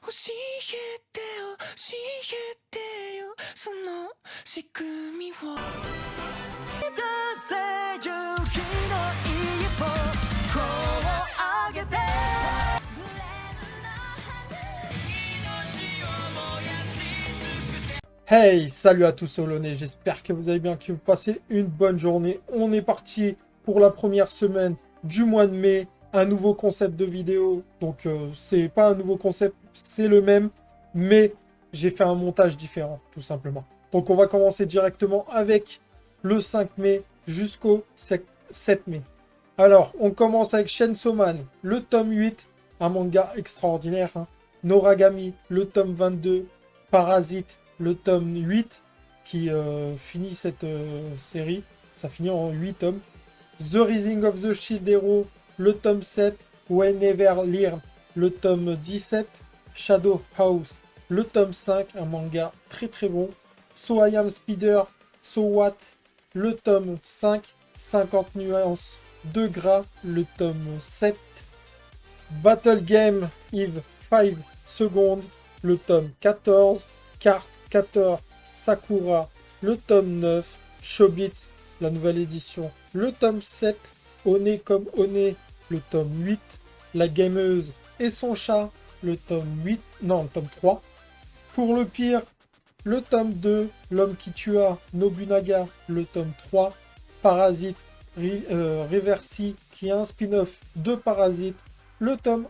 教えてよ教えてよその仕組みを出せ夕日の一歩こう上げてHey, salut à tous Olonais, j'espère que vous allez bien, que vous passez une bonne journée. On est parti pour la première semaine du mois de mai, un nouveau concept de vidéo. Donc c'est pas un nouveau concept, c'est le même, mais j'ai fait un montage différent, tout simplement. Donc on va commencer directement avec le 5 mai jusqu'au 7 mai. Alors, on commence avec Chainsaw Man, le tome 8, un manga extraordinaire. Noragami, le tome 22, Parasite, le tome 8, qui finit cette série. Ça finit en 8 tomes. The Rising of the Shield Hero, le tome 7, Whenever Learn, le tome 17, Shadow House, le tome 5, un manga très très bon. So I Am Speeder, So What, le tome 5, 50 nuances de gras, le tome 7. Battle Game Eve 5 secondes, le tome 14. Carte 14 Sakura, le tome 9. Chobits, la nouvelle édition, le tome 7. One comme One, le tome 8. La gameuse et son chat, le tome 8. Non, le tome 3. Pour le pire, le tome 2. L'homme qui tua Nobunaga, le tome 3. Parasite Reversi, qui est un spin-off de Parasite, le tome.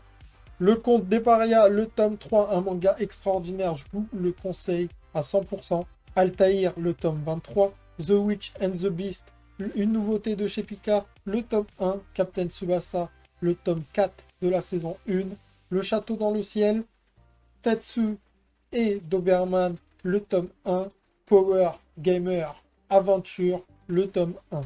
Le Conte des Parias, le tome 3, un manga extraordinaire, je vous le conseille à 100%. Altaïr, le tome 23. The Witch and the Beast, une nouveauté de chez Pika, le tome 1. Captain Tsubasa, le tome 4 de la saison 1. Le Château dans le ciel, Tetsu et Doberman, le tome 1. Power Gamer Aventure, le tome 1.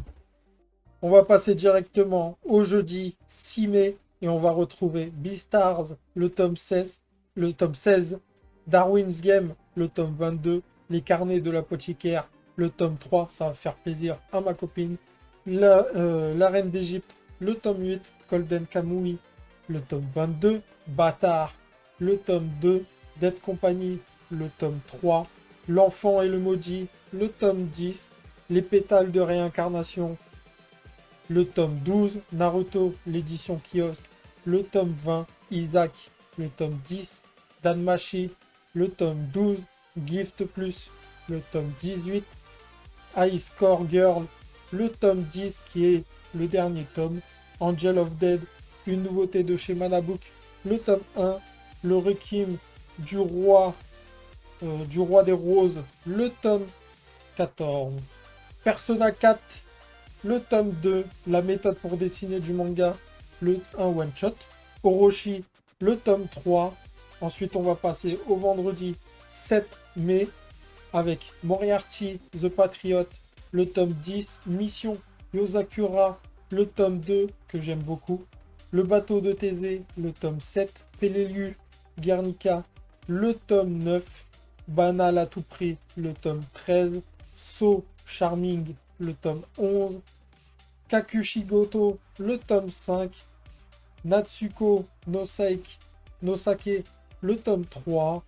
On va passer directement au jeudi 6 mai et on va retrouver Beastars, le tome 16, Darwin's Game, le tome 22, Les Carnets de l'apothicaire, le tome 3, ça va faire plaisir à ma copine, La Reine d'Égypte, le tome 8, Golden Kamuy, le tome 22, Bâtard, le tome 2, Dead Company, le tome 3, L'Enfant et le Maudit, le tome 10, Les Pétales de Réincarnation, le tome 12, Naruto, l'édition kiosque, le tome 20, Isaac, le tome 10, Danmachi, le tome 12, Gift Plus, le tome 18, High Score Girl, le tome 10 qui est le dernier tome, Angel of Dead, une nouveauté de chez Manabook, le tome 1, le Requiem du roi des roses, le tome 14, Persona 4, le tome 2, la méthode pour dessiner du manga, le 1 one shot. Orochi, le tome 3. Ensuite, on va passer au vendredi 7 mai avec Moriarty, The Patriot, le tome 10. Mission Yosakura, le tome 2, que j'aime beaucoup. Le bateau de Thésée, le tome 7. Pelelu, Guernica, le tome 9. Banal à tout prix, le tome 13. So Charming, le tome 11, Kakushigoto, le tome 5, Natsuko no Sake, le tome 3,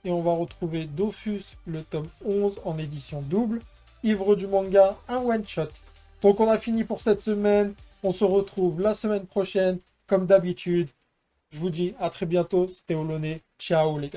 et on va retrouver Dofus, le tome 11 en édition double, Ivre du manga, un one-shot. Donc on a fini pour cette semaine, on se retrouve la semaine prochaine, comme d'habitude. Je vous dis à très bientôt, c'était Olonais, ciao les gars.